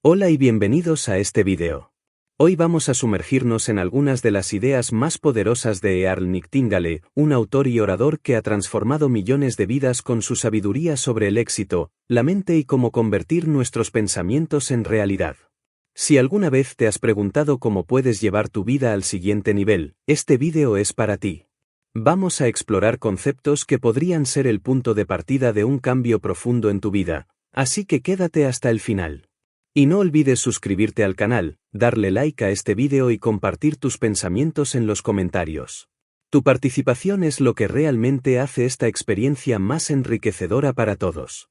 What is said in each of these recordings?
Hola y bienvenidos a este video. Hoy vamos a sumergirnos en algunas de las ideas más poderosas de Earl Nightingale, un autor y orador que ha transformado millones de vidas con su sabiduría sobre el éxito, la mente y cómo convertir nuestros pensamientos en realidad. Si alguna vez te has preguntado cómo puedes llevar tu vida al siguiente nivel, este video es para ti. Vamos a explorar conceptos que podrían ser el punto de partida de un cambio profundo en tu vida, así que quédate hasta el final. Y no olvides suscribirte al canal, darle like a este video y compartir tus pensamientos en los comentarios. Tu participación es lo que realmente hace esta experiencia más enriquecedora para todos.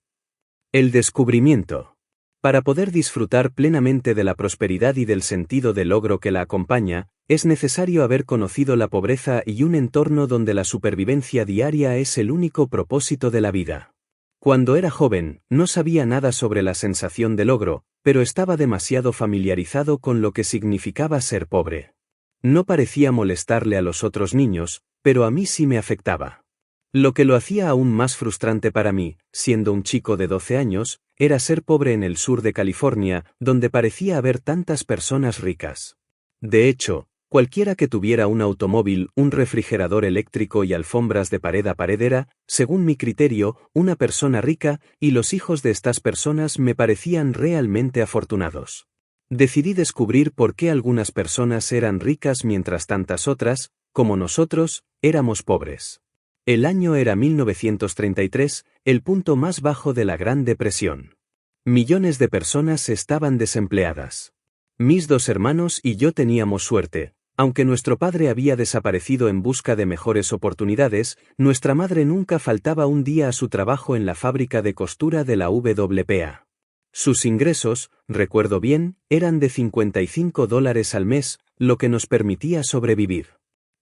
El descubrimiento. Para poder disfrutar plenamente de la prosperidad y del sentido de logro que la acompaña, es necesario haber conocido la pobreza y un entorno donde la supervivencia diaria es el único propósito de la vida. Cuando era joven, no sabía nada sobre la sensación de logro, pero estaba demasiado familiarizado con lo que significaba ser pobre. No parecía molestarle a los otros niños, pero a mí sí me afectaba. Lo que lo hacía aún más frustrante para mí, siendo un chico de 12 años, era ser pobre en el sur de California, donde parecía haber tantas personas ricas. De hecho, cualquiera que tuviera un automóvil, un refrigerador eléctrico y alfombras de pared a pared era, según mi criterio, una persona rica, y los hijos de estas personas me parecían realmente afortunados. Decidí descubrir por qué algunas personas eran ricas mientras tantas otras, como nosotros, éramos pobres. El año era 1933, el punto más bajo de la Gran Depresión. Millones de personas estaban desempleadas. Mis dos hermanos y yo teníamos suerte. Aunque nuestro padre había desaparecido en busca de mejores oportunidades, nuestra madre nunca faltaba un día a su trabajo en la fábrica de costura de la WPA. Sus ingresos, recuerdo bien, eran de $55 al mes, lo que nos permitía sobrevivir.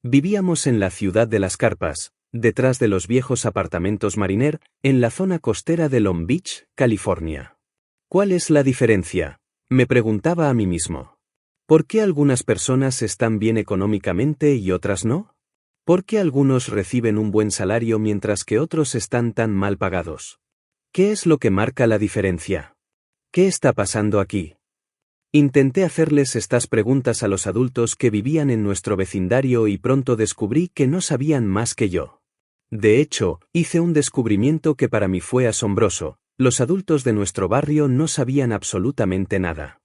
Vivíamos en la ciudad de las carpas, detrás de los viejos apartamentos Mariner, en la zona costera de Long Beach, California. ¿Cuál es la diferencia?, me preguntaba a mí mismo. ¿Por qué algunas personas están bien económicamente y otras no? ¿Por qué algunos reciben un buen salario mientras que otros están tan mal pagados? ¿Qué es lo que marca la diferencia? ¿Qué está pasando aquí? Intenté hacerles estas preguntas a los adultos que vivían en nuestro vecindario y pronto descubrí que no sabían más que yo. De hecho, hice un descubrimiento que para mí fue asombroso. Los adultos de nuestro barrio no sabían absolutamente nada.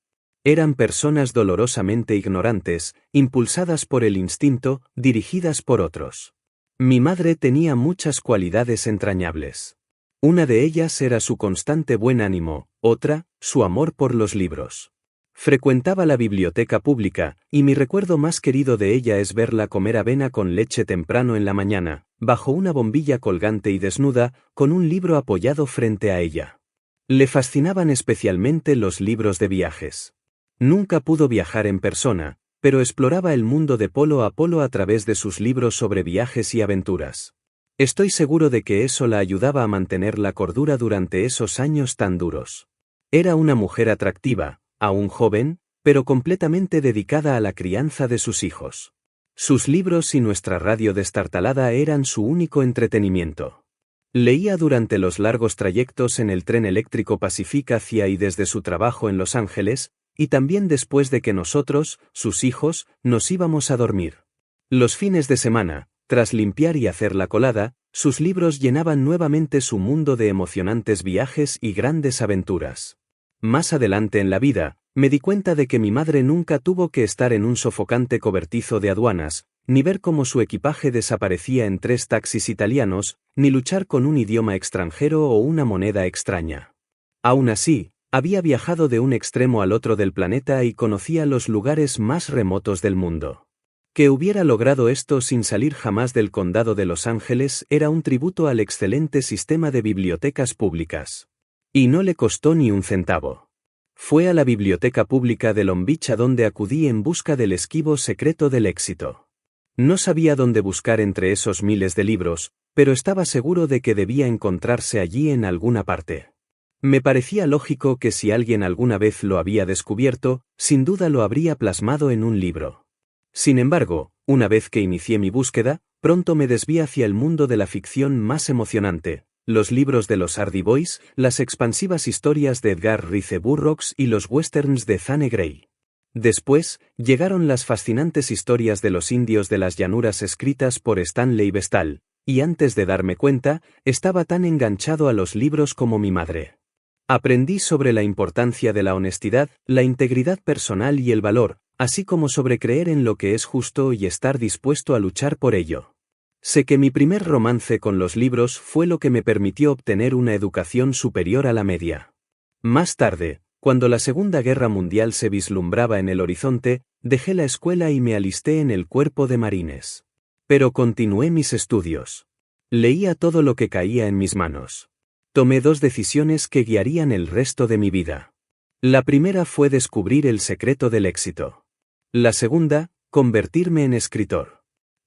Eran personas dolorosamente ignorantes, impulsadas por el instinto, dirigidas por otros. Mi madre tenía muchas cualidades entrañables. Una de ellas era su constante buen ánimo, otra, su amor por los libros. Frecuentaba la biblioteca pública, y mi recuerdo más querido de ella es verla comer avena con leche temprano en la mañana, bajo una bombilla colgante y desnuda, con un libro apoyado frente a ella. Le fascinaban especialmente los libros de viajes. Nunca pudo viajar en persona, pero exploraba el mundo de polo a través de sus libros sobre viajes y aventuras. Estoy seguro de que eso la ayudaba a mantener la cordura durante esos años tan duros. Era una mujer atractiva, aún joven, pero completamente dedicada a la crianza de sus hijos. Sus libros y nuestra radio destartalada eran su único entretenimiento. Leía durante los largos trayectos en el tren eléctrico Pacific hacia y desde su trabajo en Los Ángeles, y también después de que nosotros, sus hijos, nos íbamos a dormir. Los fines de semana, tras limpiar y hacer la colada, sus libros llenaban nuevamente su mundo de emocionantes viajes y grandes aventuras. Más adelante en la vida, me di cuenta de que mi madre nunca tuvo que estar en un sofocante cobertizo de aduanas, ni ver cómo su equipaje desaparecía en 3 taxis italianos, ni luchar con un idioma extranjero o una moneda extraña. Aún así, había viajado de un extremo al otro del planeta y conocía los lugares más remotos del mundo. Que hubiera logrado esto sin salir jamás del condado de Los Ángeles era un tributo al excelente sistema de bibliotecas públicas. Y no le costó ni un centavo. Fue a la biblioteca pública de Long Beach a donde acudí en busca del esquivo secreto del éxito. No sabía dónde buscar entre esos miles de libros, pero estaba seguro de que debía encontrarse allí en alguna parte. Me parecía lógico que si alguien alguna vez lo había descubierto, sin duda lo habría plasmado en un libro. Sin embargo, una vez que inicié mi búsqueda, pronto me desvié hacia el mundo de la ficción más emocionante, los libros de los Hardy Boys, las expansivas historias de Edgar Rice Burroughs y los westerns de Zane Grey. Después, llegaron las fascinantes historias de los indios de las llanuras escritas por Stanley Vestal, y antes de darme cuenta, estaba tan enganchado a los libros como mi madre. Aprendí sobre la importancia de la honestidad, la integridad personal y el valor, así como sobre creer en lo que es justo y estar dispuesto a luchar por ello. Sé que mi primer romance con los libros fue lo que me permitió obtener una educación superior a la media. Más tarde, cuando la Segunda Guerra Mundial se vislumbraba en el horizonte, dejé la escuela y me alisté en el Cuerpo de Marines. Pero continué mis estudios. Leía todo lo que caía en mis manos. Tomé 2 decisiones que guiarían el resto de mi vida. La primera fue descubrir el secreto del éxito. La segunda, convertirme en escritor.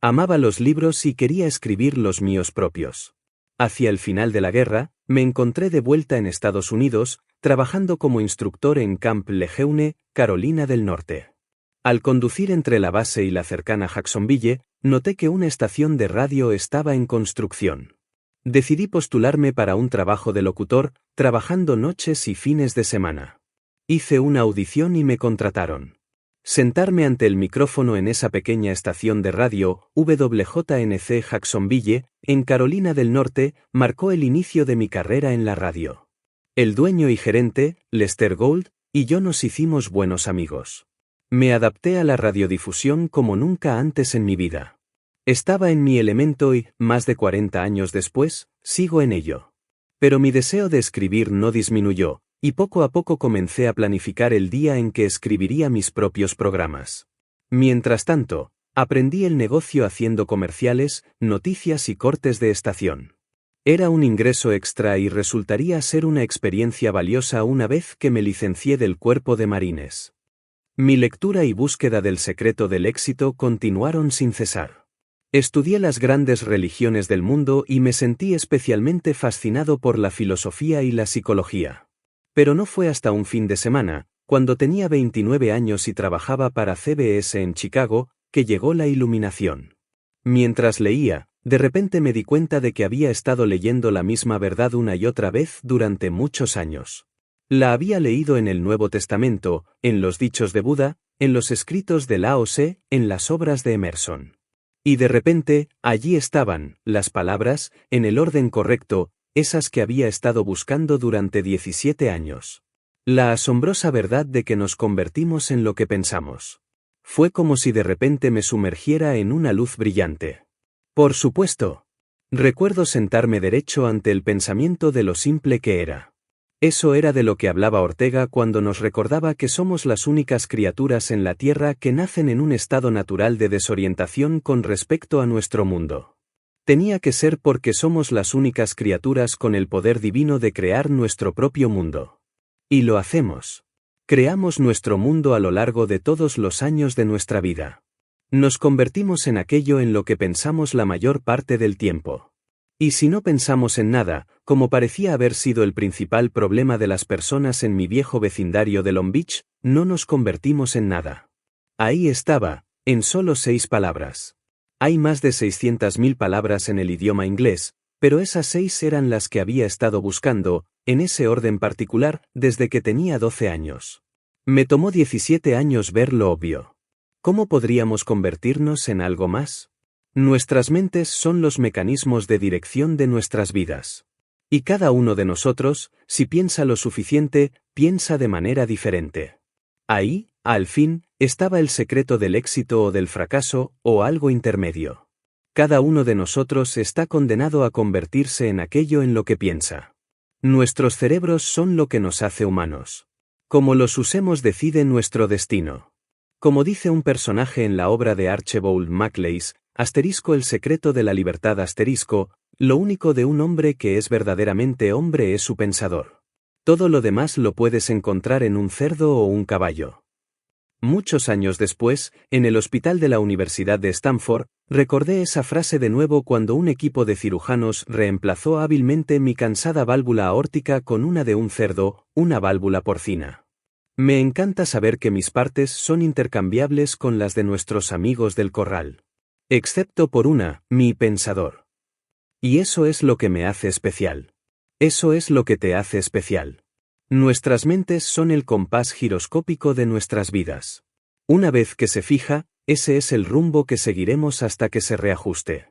Amaba los libros y quería escribir los míos propios. Hacia el final de la guerra, me encontré de vuelta en Estados Unidos, trabajando como instructor en Camp Lejeune, Carolina del Norte. Al conducir entre la base y la cercana Jacksonville, noté que una estación de radio estaba en construcción. Decidí postularme para un trabajo de locutor, trabajando noches y fines de semana. Hice una audición y me contrataron. Sentarme ante el micrófono en esa pequeña estación de radio, WJNC Jacksonville, en Carolina del Norte, marcó el inicio de mi carrera en la radio. El dueño y gerente, Lester Gould, y yo nos hicimos buenos amigos. Me adapté a la radiodifusión como nunca antes en mi vida. Estaba en mi elemento y, más de 40 años después, sigo en ello. Pero mi deseo de escribir no disminuyó, y poco a poco comencé a planificar el día en que escribiría mis propios programas. Mientras tanto, aprendí el negocio haciendo comerciales, noticias y cortes de estación. Era un ingreso extra y resultaría ser una experiencia valiosa una vez que me licencié del Cuerpo de Marines. Mi lectura y búsqueda del secreto del éxito continuaron sin cesar. Estudié las grandes religiones del mundo y me sentí especialmente fascinado por la filosofía y la psicología. Pero no fue hasta un fin de semana, cuando tenía 29 años y trabajaba para CBS en Chicago, que llegó la iluminación. Mientras leía, de repente me di cuenta de que había estado leyendo la misma verdad una y otra vez durante muchos años. La había leído en el Nuevo Testamento, en los dichos de Buda, en los escritos de Lao Tse, en las obras de Emerson. Y de repente, allí estaban, las palabras, en el orden correcto, esas que había estado buscando durante 17 años. La asombrosa verdad de que nos convertimos en lo que pensamos. Fue como si de repente me sumergiera en una luz brillante. Por supuesto. Recuerdo sentarme derecho ante el pensamiento de lo simple que era. Eso era de lo que hablaba Ortega cuando nos recordaba que somos las únicas criaturas en la Tierra que nacen en un estado natural de desorientación con respecto a nuestro mundo. Tenía que ser porque somos las únicas criaturas con el poder divino de crear nuestro propio mundo. Y lo hacemos. Creamos nuestro mundo a lo largo de todos los años de nuestra vida. Nos convertimos en aquello en lo que pensamos la mayor parte del tiempo. Y si no pensamos en nada, como parecía haber sido el principal problema de las personas en mi viejo vecindario de Long Beach, no nos convertimos en nada. Ahí estaba, en solo 6 palabras. Hay más de 600.000 palabras en el idioma inglés, pero esas 6 eran las que había estado buscando, en ese orden particular, desde que tenía 12 años. Me tomó 17 años ver lo obvio. ¿Cómo podríamos convertirnos en algo más? Nuestras mentes son los mecanismos de dirección de nuestras vidas. Y cada uno de nosotros, si piensa lo suficiente, piensa de manera diferente. Ahí, al fin, estaba el secreto del éxito o del fracaso, o algo intermedio. Cada uno de nosotros está condenado a convertirse en aquello en lo que piensa. Nuestros cerebros son lo que nos hace humanos. Como los usemos decide nuestro destino. Como dice un personaje en la obra de Archibald MacLeish, el secreto de la libertad lo único de un hombre que es verdaderamente hombre es su pensador. Todo lo demás lo puedes encontrar en un cerdo o un caballo. Muchos años después, en el hospital de la Universidad de Stanford, recordé esa frase de nuevo cuando un equipo de cirujanos reemplazó hábilmente mi cansada válvula aórtica con una de un cerdo, una válvula porcina. Me encanta saber que mis partes son intercambiables con las de nuestros amigos del corral. Excepto por una, mi pensador. Y eso es lo que me hace especial. Eso es lo que te hace especial. Nuestras mentes son el compás giroscópico de nuestras vidas. Una vez que se fija, ese es el rumbo que seguiremos hasta que se reajuste.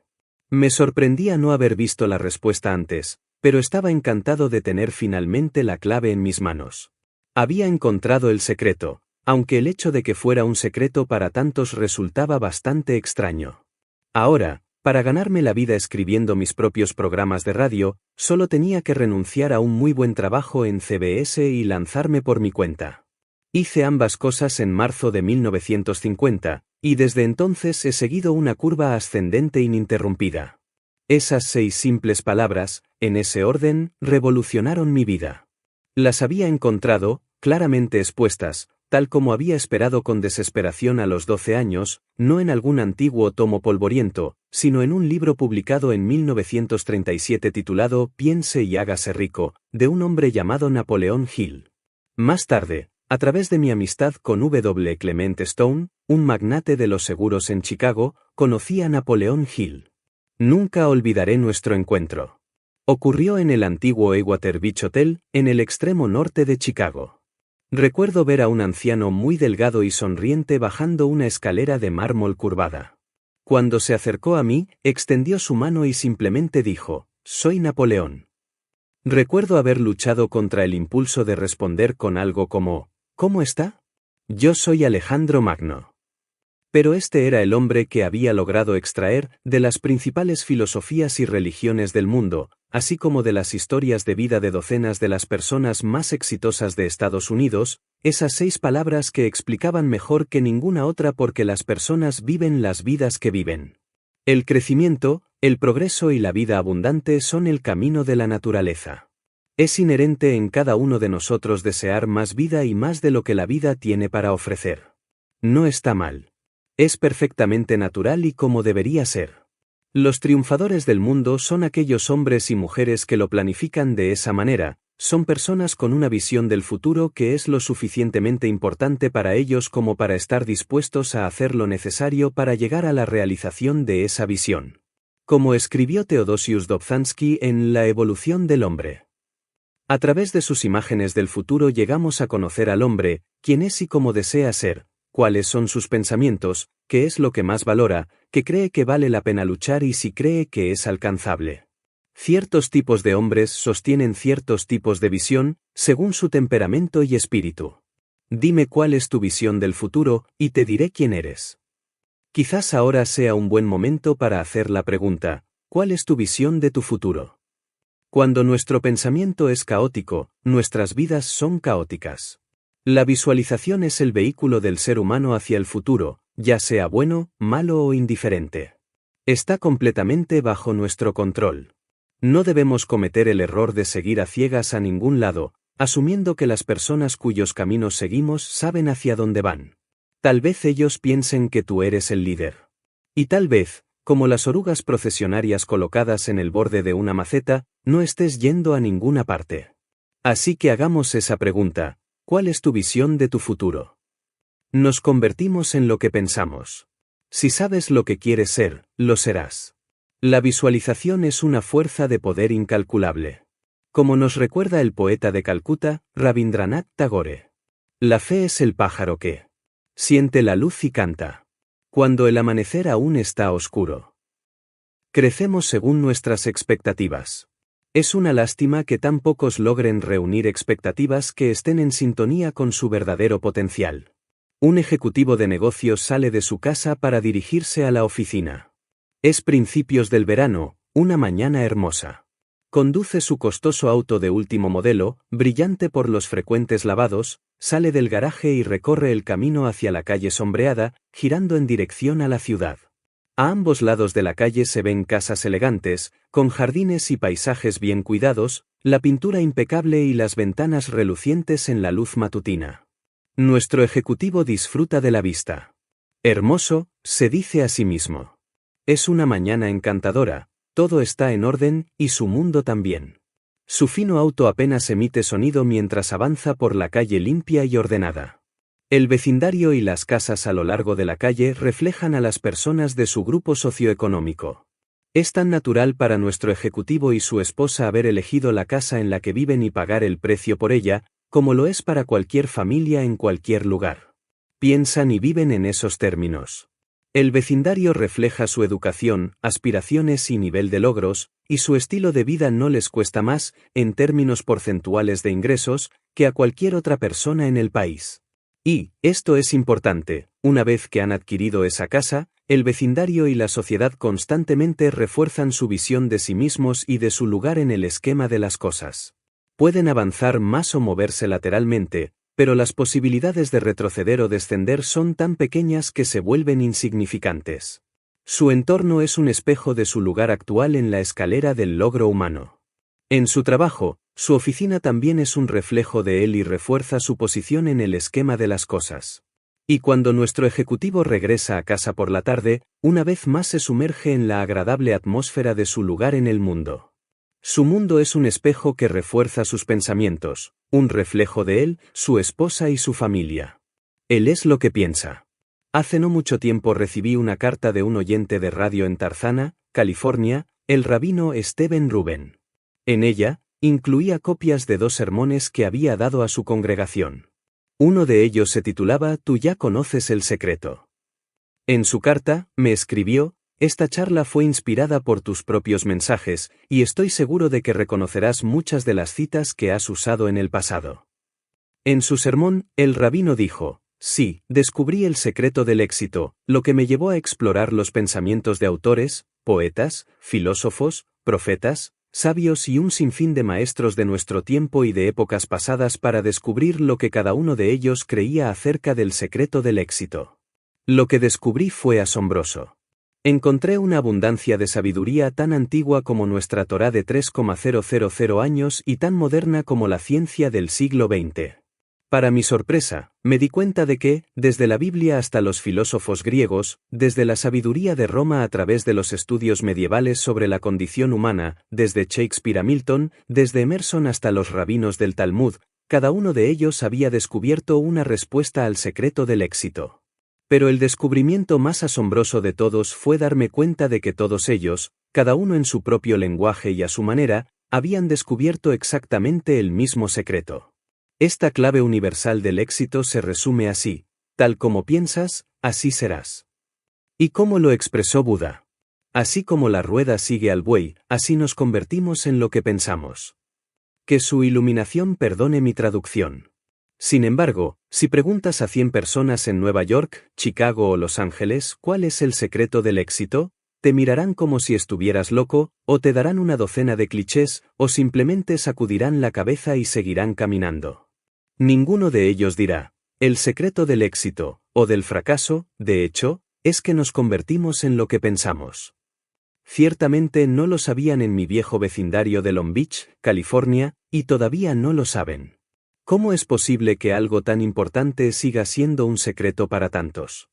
Me sorprendía no haber visto la respuesta antes, pero estaba encantado de tener finalmente la clave en mis manos. Había encontrado el secreto, aunque el hecho de que fuera un secreto para tantos resultaba bastante extraño. Ahora, para ganarme la vida escribiendo mis propios programas de radio, solo tenía que renunciar a un muy buen trabajo en CBS y lanzarme por mi cuenta. Hice ambas cosas en marzo de 1950, y desde entonces he seguido una curva ascendente ininterrumpida. Esas 6 simples palabras, en ese orden, revolucionaron mi vida. Las había encontrado, claramente expuestas, tal como había esperado con desesperación a los 12 años, no en algún antiguo tomo polvoriento, sino en un libro publicado en 1937 titulado Piense y hágase rico, de un hombre llamado Napoleón Hill. Más tarde, a través de mi amistad con W. Clement Stone, un magnate de los seguros en Chicago, conocí a Napoleón Hill. Nunca olvidaré nuestro encuentro. Ocurrió en el antiguo Ewater Beach Hotel, en el extremo norte de Chicago. Recuerdo ver a un anciano muy delgado y sonriente bajando una escalera de mármol curvada. Cuando se acercó a mí, extendió su mano y simplemente dijo, «Soy Napoleón». Recuerdo haber luchado contra el impulso de responder con algo como, «¿Cómo está? Yo soy Alejandro Magno». Pero este era el hombre que había logrado extraer, de las principales filosofías y religiones del mundo, así como de las historias de vida de docenas de las personas más exitosas de Estados Unidos, esas 6 palabras que explicaban mejor que ninguna otra por qué las personas viven las vidas que viven. El crecimiento, el progreso y la vida abundante son el camino de la naturaleza. Es inherente en cada uno de nosotros desear más vida y más de lo que la vida tiene para ofrecer. No está mal. Es perfectamente natural y como debería ser. Los triunfadores del mundo son aquellos hombres y mujeres que lo planifican de esa manera, son personas con una visión del futuro que es lo suficientemente importante para ellos como para estar dispuestos a hacer lo necesario para llegar a la realización de esa visión. Como escribió Theodosius Dobzhansky en La evolución del hombre. A través de sus imágenes del futuro llegamos a conocer al hombre, quién es y cómo desea ser, cuáles son sus pensamientos, qué es lo que más valora, qué cree que vale la pena luchar y si cree que es alcanzable. Ciertos tipos de hombres sostienen ciertos tipos de visión, según su temperamento y espíritu. Dime cuál es tu visión del futuro, y te diré quién eres. Quizás ahora sea un buen momento para hacer la pregunta, ¿cuál es tu visión de tu futuro? Cuando nuestro pensamiento es caótico, nuestras vidas son caóticas. La visualización es el vehículo del ser humano hacia el futuro, ya sea bueno, malo o indiferente. Está completamente bajo nuestro control. No debemos cometer el error de seguir a ciegas a ningún lado, asumiendo que las personas cuyos caminos seguimos saben hacia dónde van. Tal vez ellos piensen que tú eres el líder. Y tal vez, como las orugas procesionarias colocadas en el borde de una maceta, no estés yendo a ninguna parte. Así que hagamos esa pregunta. ¿Cuál es tu visión de tu futuro? Nos convertimos en lo que pensamos. Si sabes lo que quieres ser, lo serás. La visualización es una fuerza de poder incalculable. Como nos recuerda el poeta de Calcuta, Rabindranath Tagore. La fe es el pájaro que siente la luz y canta. Cuando el amanecer aún está oscuro. Crecemos según nuestras expectativas. Es una lástima que tan pocos logren reunir expectativas que estén en sintonía con su verdadero potencial. Un ejecutivo de negocios sale de su casa para dirigirse a la oficina. Es principios del verano, una mañana hermosa. Conduce su costoso auto de último modelo, brillante por los frecuentes lavados, sale del garaje y recorre el camino hacia la calle sombreada, girando en dirección a la ciudad. A ambos lados de la calle se ven casas elegantes, con jardines y paisajes bien cuidados, la pintura impecable y las ventanas relucientes en la luz matutina. Nuestro ejecutivo disfruta de la vista. Hermoso, se dice a sí mismo. Es una mañana encantadora, todo está en orden, y su mundo también. Su fino auto apenas emite sonido mientras avanza por la calle limpia y ordenada. El vecindario y las casas a lo largo de la calle reflejan a las personas de su grupo socioeconómico. Es tan natural para nuestro ejecutivo y su esposa haber elegido la casa en la que viven y pagar el precio por ella, como lo es para cualquier familia en cualquier lugar. Piensan y viven en esos términos. El vecindario refleja su educación, aspiraciones y nivel de logros, y su estilo de vida no les cuesta más, en términos porcentuales de ingresos, que a cualquier otra persona en el país. Y, esto es importante, una vez que han adquirido esa casa, el vecindario y la sociedad constantemente refuerzan su visión de sí mismos y de su lugar en el esquema de las cosas. Pueden avanzar más o moverse lateralmente, pero las posibilidades de retroceder o descender son tan pequeñas que se vuelven insignificantes. Su entorno es un espejo de su lugar actual en la escalera del logro humano. En su trabajo, su oficina también es un reflejo de él y refuerza su posición en el esquema de las cosas. Y cuando nuestro ejecutivo regresa a casa por la tarde, una vez más se sumerge en la agradable atmósfera de su lugar en el mundo. Su mundo es un espejo que refuerza sus pensamientos, un reflejo de él, su esposa y su familia. Él es lo que piensa. Hace no mucho tiempo recibí una carta de un oyente de radio en Tarzana, California, el rabino Steven Rubin. En ella, incluía copias de 2 sermones que había dado a su congregación. Uno de ellos se titulaba Tú ya conoces el secreto. En su carta, me escribió: esta charla fue inspirada por tus propios mensajes, y estoy seguro de que reconocerás muchas de las citas que has usado en el pasado. En su sermón, el rabino dijo: sí, descubrí el secreto del éxito, lo que me llevó a explorar los pensamientos de autores, poetas, filósofos, profetas, sabios y un sinfín de maestros de nuestro tiempo y de épocas pasadas para descubrir lo que cada uno de ellos creía acerca del secreto del éxito. Lo que descubrí fue asombroso. Encontré una abundancia de sabiduría tan antigua como nuestra Torá de 3,000 años y tan moderna como la ciencia del siglo XX. Para mi sorpresa, me di cuenta de que, desde la Biblia hasta los filósofos griegos, desde la sabiduría de Roma a través de los estudios medievales sobre la condición humana, desde Shakespeare a Milton, desde Emerson hasta los rabinos del Talmud, cada uno de ellos había descubierto una respuesta al secreto del éxito. Pero el descubrimiento más asombroso de todos fue darme cuenta de que todos ellos, cada uno en su propio lenguaje y a su manera, habían descubierto exactamente el mismo secreto. Esta clave universal del éxito se resume así: tal como piensas, así serás. ¿Y cómo lo expresó Buda? Así como la rueda sigue al buey, así nos convertimos en lo que pensamos. Que su iluminación perdone mi traducción. Sin embargo, si preguntas a 100 personas en Nueva York, Chicago o Los Ángeles cuál es el secreto del éxito, te mirarán como si estuvieras loco, o te darán una docena de clichés, o simplemente sacudirán la cabeza y seguirán caminando. Ninguno de ellos dirá: el secreto del éxito, o del fracaso, de hecho, es que nos convertimos en lo que pensamos. Ciertamente no lo sabían en mi viejo vecindario de Long Beach, California, y todavía no lo saben. ¿Cómo es posible que algo tan importante siga siendo un secreto para tantos?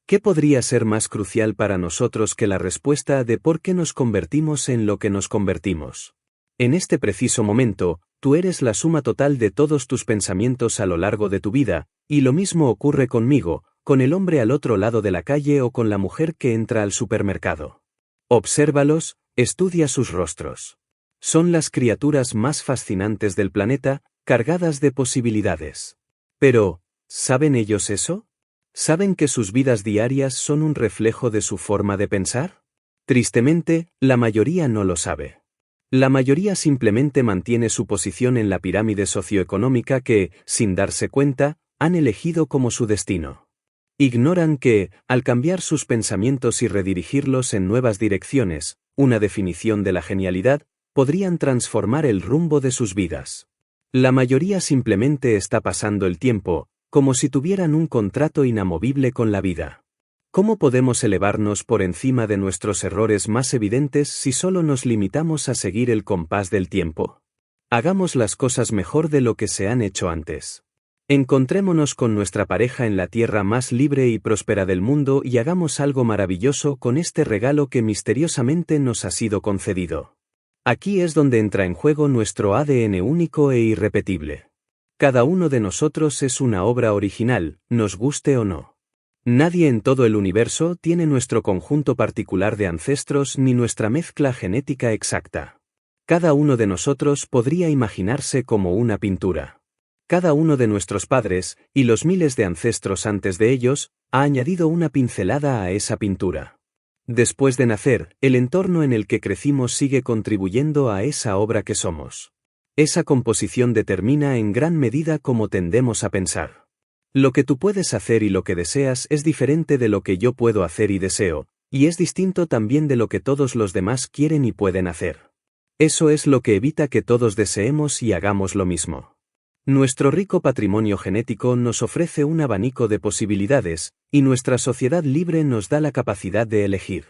¿Qué podría ser más crucial para nosotros que la respuesta de por qué nos convertimos en lo que nos convertimos? En este preciso momento, tú eres la suma total de todos tus pensamientos a lo largo de tu vida, y lo mismo ocurre conmigo, con el hombre al otro lado de la calle o con la mujer que entra al supermercado. Obsérvalos, estudia sus rostros. Son las criaturas más fascinantes del planeta, cargadas de posibilidades. Pero, ¿saben ellos eso? ¿Saben que sus vidas diarias son un reflejo de su forma de pensar? Tristemente, la mayoría no lo sabe. La mayoría simplemente mantiene su posición en la pirámide socioeconómica que, sin darse cuenta, han elegido como su destino. Ignoran que, al cambiar sus pensamientos y redirigirlos en nuevas direcciones, una definición de la genialidad, podrían transformar el rumbo de sus vidas. La mayoría simplemente está pasando el tiempo, como si tuvieran un contrato inamovible con la vida. ¿Cómo podemos elevarnos por encima de nuestros errores más evidentes si solo nos limitamos a seguir el compás del tiempo? Hagamos las cosas mejor de lo que se han hecho antes. Encontrémonos con nuestra pareja en la tierra más libre y próspera del mundo y hagamos algo maravilloso con este regalo que misteriosamente nos ha sido concedido. Aquí es donde entra en juego nuestro ADN único e irrepetible. Cada uno de nosotros es una obra original, nos guste o no. Nadie en todo el universo tiene nuestro conjunto particular de ancestros ni nuestra mezcla genética exacta. Cada uno de nosotros podría imaginarse como una pintura. Cada uno de nuestros padres, y los miles de ancestros antes de ellos, ha añadido una pincelada a esa pintura. Después de nacer, el entorno en el que crecimos sigue contribuyendo a esa obra que somos. Esa composición determina en gran medida cómo tendemos a pensar. Lo que tú puedes hacer y lo que deseas es diferente de lo que yo puedo hacer y deseo, y es distinto también de lo que todos los demás quieren y pueden hacer. Eso es lo que evita que todos deseemos y hagamos lo mismo. Nuestro rico patrimonio genético nos ofrece un abanico de posibilidades, y nuestra sociedad libre nos da la capacidad de elegir.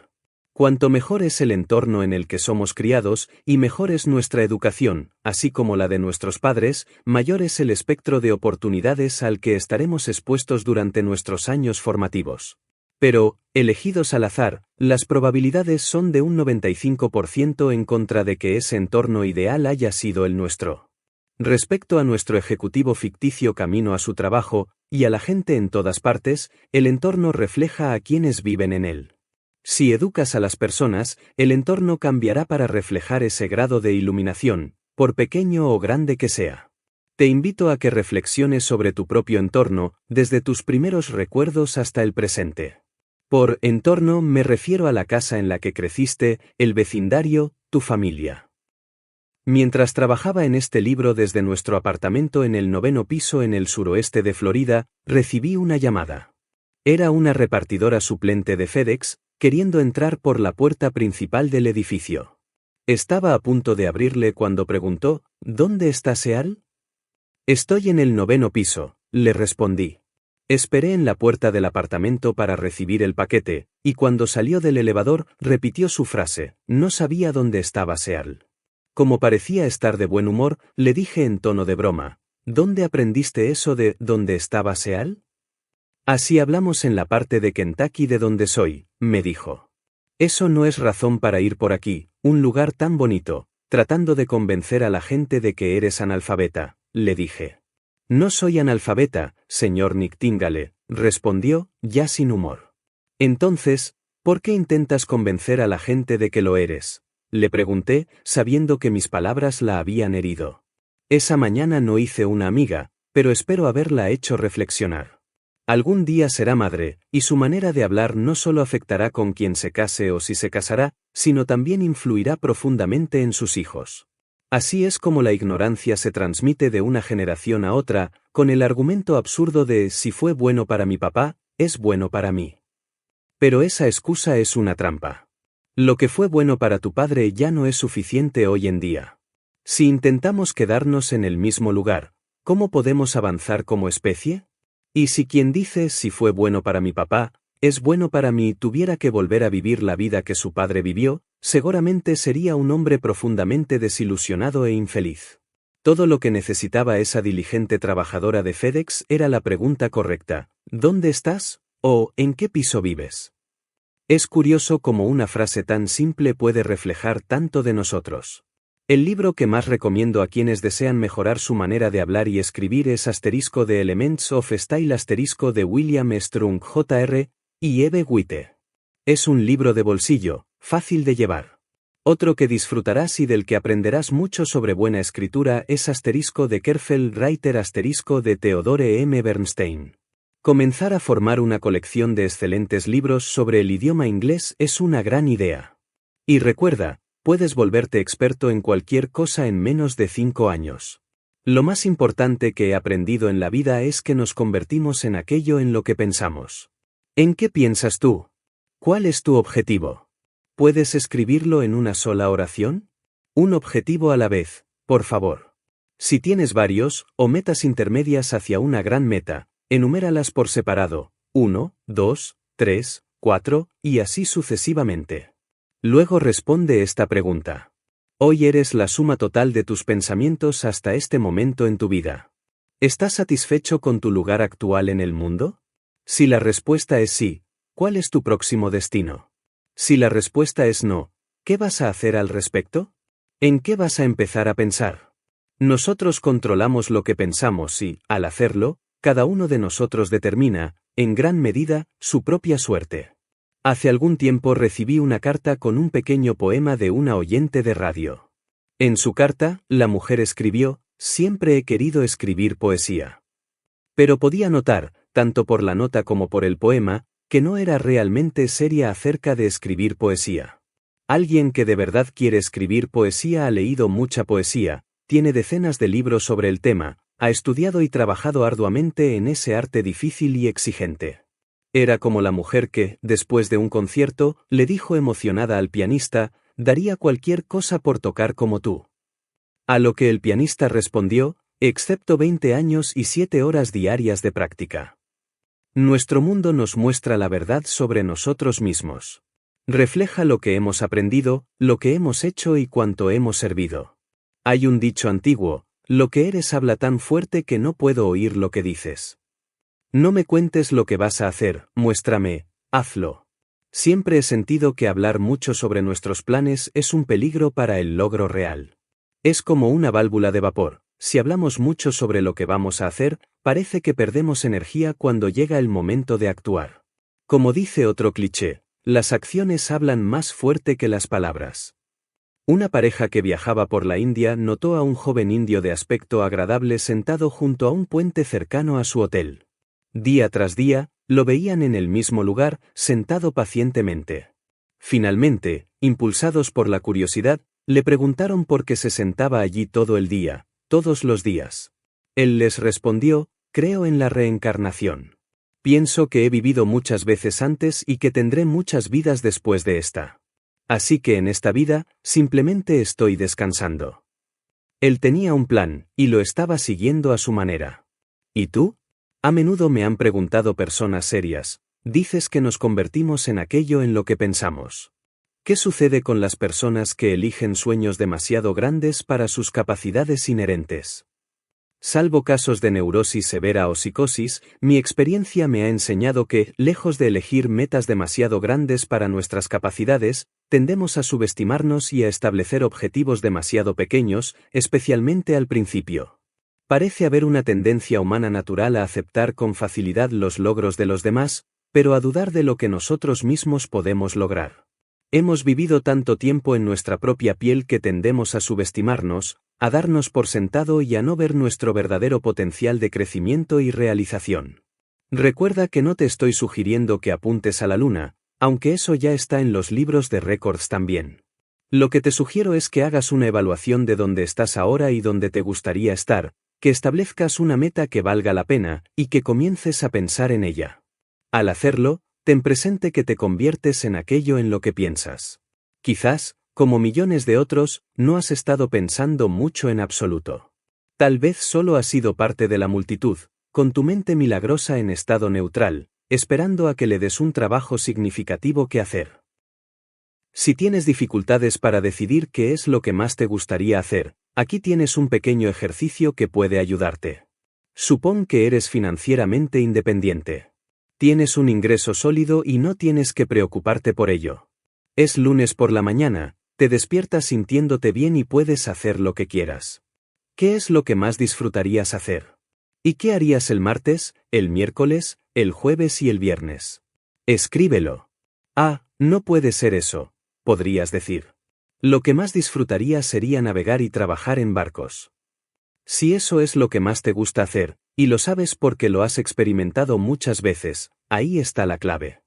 Cuanto mejor es el entorno en el que somos criados, y mejor es nuestra educación, así como la de nuestros padres, mayor es el espectro de oportunidades al que estaremos expuestos durante nuestros años formativos. Pero, elegidos al azar, las probabilidades son de un 95% en contra de que ese entorno ideal haya sido el nuestro. Respecto a nuestro ejecutivo ficticio camino a su trabajo, y a la gente en todas partes, el entorno refleja a quienes viven en él. Si educas a las personas, el entorno cambiará para reflejar ese grado de iluminación, por pequeño o grande que sea. Te invito a que reflexiones sobre tu propio entorno, desde tus primeros recuerdos hasta el presente. Por entorno me refiero a la casa en la que creciste, el vecindario, tu familia. Mientras trabajaba en este libro desde nuestro apartamento en el 9º piso en el suroeste de Florida, recibí una llamada. Era una repartidora suplente de FedEx, queriendo entrar por la puerta principal del edificio. Estaba a punto de abrirle cuando preguntó, ¿dónde está Seal? Estoy en el 9º piso, le respondí. Esperé en la puerta del apartamento para recibir el paquete, y cuando salió del elevador, repitió su frase, no sabía dónde estaba Seal. Como parecía estar de buen humor, le dije en tono de broma, ¿dónde aprendiste eso de ¿dónde estaba Seal? Así hablamos en la parte de Kentucky de donde soy, me dijo. Eso no es razón para ir por aquí, un lugar tan bonito, tratando de convencer a la gente de que eres analfabeta, le dije. No soy analfabeta, señor Nightingale, respondió, ya sin humor. Entonces, ¿por qué intentas convencer a la gente de que lo eres? Le pregunté, sabiendo que mis palabras la habían herido. Esa mañana no hice una amiga, pero espero haberla hecho reflexionar. Algún día será madre, y su manera de hablar no solo afectará con quien se case o si se casará, sino también influirá profundamente en sus hijos. Así es como la ignorancia se transmite de una generación a otra, con el argumento absurdo de si fue bueno para mi papá, es bueno para mí. Pero esa excusa es una trampa. Lo que fue bueno para tu padre ya no es suficiente hoy en día. Si intentamos quedarnos en el mismo lugar, ¿cómo podemos avanzar como especie? Y si quien dice si fue bueno para mi papá, es bueno para mí tuviera que volver a vivir la vida que su padre vivió, seguramente sería un hombre profundamente desilusionado e infeliz. Todo lo que necesitaba esa diligente trabajadora de FedEx era la pregunta correcta, ¿dónde estás? O ¿en qué piso vives? Es curioso cómo una frase tan simple puede reflejar tanto de nosotros. El libro que más recomiendo a quienes desean mejorar su manera de hablar y escribir es *The Elements of Style* de William Strunk Jr. y Eve Witte. Es un libro de bolsillo, fácil de llevar. Otro que disfrutarás y del que aprenderás mucho sobre buena escritura es *The Careful Writer* de Theodore M. Bernstein. Comenzar a formar una colección de excelentes libros sobre el idioma inglés es una gran idea. Y recuerda, puedes volverte experto en cualquier cosa en menos de 5 años. Lo más importante que he aprendido en la vida es que nos convertimos en aquello en lo que pensamos. ¿En qué piensas tú? ¿Cuál es tu objetivo? ¿Puedes escribirlo en una sola oración? Un objetivo a la vez, por favor. Si tienes varios, o metas intermedias hacia una gran meta, enuméralas por separado, 1, 2, 3, 4, y así sucesivamente. Luego responde esta pregunta. Hoy eres la suma total de tus pensamientos hasta este momento en tu vida. ¿Estás satisfecho con tu lugar actual en el mundo? Si la respuesta es sí, ¿cuál es tu próximo destino? Si la respuesta es no, ¿qué vas a hacer al respecto? ¿En qué vas a empezar a pensar? Nosotros controlamos lo que pensamos y, al hacerlo, Cada uno de nosotros determina, en gran medida, su propia suerte. Hace algún tiempo recibí una carta con un pequeño poema de una oyente de radio. En su carta, la mujer escribió: «Siempre he querido escribir poesía». Pero podía notar, tanto por la nota como por el poema, que no era realmente seria acerca de escribir poesía. Alguien que de verdad quiere escribir poesía ha leído mucha poesía, tiene decenas de libros sobre el tema, ha estudiado y trabajado arduamente en ese arte difícil y exigente. Era como la mujer que, después de un concierto, le dijo emocionada al pianista: «Daría cualquier cosa por tocar como tú». A lo que el pianista respondió: «Excepto 20 años y 7 horas diarias de práctica». Nuestro mundo nos muestra la verdad sobre nosotros mismos. Refleja lo que hemos aprendido, lo que hemos hecho y cuánto hemos servido. Hay un dicho antiguo: «Lo que eres habla tan fuerte que no puedo oír lo que dices». No me cuentes lo que vas a hacer, muéstrame, hazlo. Siempre he sentido que hablar mucho sobre nuestros planes es un peligro para el logro real. Es como una válvula de vapor: si hablamos mucho sobre lo que vamos a hacer, parece que perdemos energía cuando llega el momento de actuar. Como dice otro cliché, las acciones hablan más fuerte que las palabras. Una pareja que viajaba por la India notó a un joven indio de aspecto agradable sentado junto a un puente cercano a su hotel. Día tras día, lo veían en el mismo lugar, sentado pacientemente. Finalmente, impulsados por la curiosidad, le preguntaron por qué se sentaba allí todo el día, todos los días. Él les respondió: «Creo en la reencarnación. Pienso que he vivido muchas veces antes y que tendré muchas vidas después de esta. Así que en esta vida, simplemente estoy descansando». Él tenía un plan, y lo estaba siguiendo a su manera. ¿Y tú? A menudo me han preguntado personas serias: «Dices que nos convertimos en aquello en lo que pensamos. ¿Qué sucede con las personas que eligen sueños demasiado grandes para sus capacidades inherentes?». Salvo casos de neurosis severa o psicosis, mi experiencia me ha enseñado que, lejos de elegir metas demasiado grandes para nuestras capacidades, tendemos a subestimarnos y a establecer objetivos demasiado pequeños, especialmente al principio. Parece haber una tendencia humana natural a aceptar con facilidad los logros de los demás, pero a dudar de lo que nosotros mismos podemos lograr. Hemos vivido tanto tiempo en nuestra propia piel que tendemos a subestimarnos, a darnos por sentado y a no ver nuestro verdadero potencial de crecimiento y realización. Recuerda que no te estoy sugiriendo que apuntes a la luna, aunque eso ya está en los libros de récords también. Lo que te sugiero es que hagas una evaluación de dónde estás ahora y dónde te gustaría estar, que establezcas una meta que valga la pena, y que comiences a pensar en ella. Al hacerlo, ten presente que te conviertes en aquello en lo que piensas. Quizás, como millones de otros, no has estado pensando mucho en absoluto. Tal vez solo has sido parte de la multitud, con tu mente milagrosa en estado neutral, esperando a que le des un trabajo significativo que hacer. Si tienes dificultades para decidir qué es lo que más te gustaría hacer, aquí tienes un pequeño ejercicio que puede ayudarte. Supón que eres financieramente independiente. Tienes un ingreso sólido y no tienes que preocuparte por ello. Es lunes por la mañana, te despiertas sintiéndote bien y puedes hacer lo que quieras. ¿Qué es lo que más disfrutarías hacer? ¿Y qué harías el martes, el miércoles, el jueves y el viernes? Escríbelo. «Ah, no puede ser eso», podrías decir. «Lo que más disfrutaría sería navegar y trabajar en barcos». Si eso es lo que más te gusta hacer, y lo sabes porque lo has experimentado muchas veces, ahí está la clave.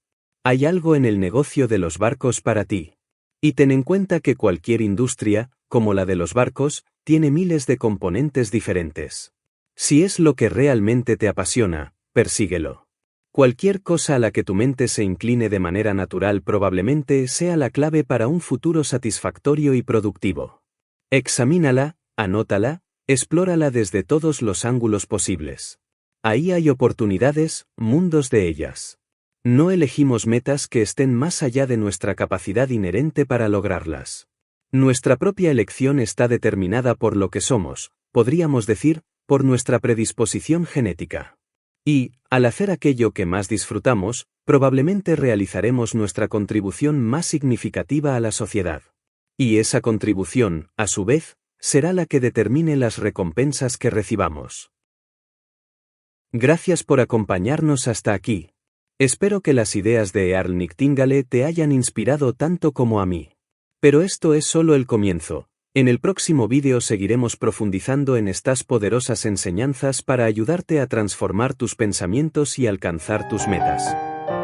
Hay algo en el negocio de los barcos para ti. Y ten en cuenta que cualquier industria, como la de los barcos, tiene miles de componentes diferentes. Si es lo que realmente te apasiona, persíguelo. Cualquier cosa a la que tu mente se incline de manera natural probablemente sea la clave para un futuro satisfactorio y productivo. Examínala, anótala, explórala desde todos los ángulos posibles. Ahí hay oportunidades, mundos de ellas. No elegimos metas que estén más allá de nuestra capacidad inherente para lograrlas. Nuestra propia elección está determinada por lo que somos, podríamos decir, por nuestra predisposición genética. Y, al hacer aquello que más disfrutamos, probablemente realizaremos nuestra contribución más significativa a la sociedad. Y esa contribución, a su vez, será la que determine las recompensas que recibamos. Gracias por acompañarnos hasta aquí. Espero que las ideas de Earl Nightingale te hayan inspirado tanto como a mí. Pero esto es solo el comienzo. En el próximo vídeo seguiremos profundizando en estas poderosas enseñanzas para ayudarte a transformar tus pensamientos y alcanzar tus metas.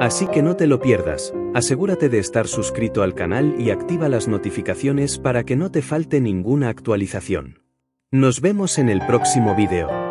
Así que no te lo pierdas, asegúrate de estar suscrito al canal y activa las notificaciones para que no te falte ninguna actualización. Nos vemos en el próximo vídeo.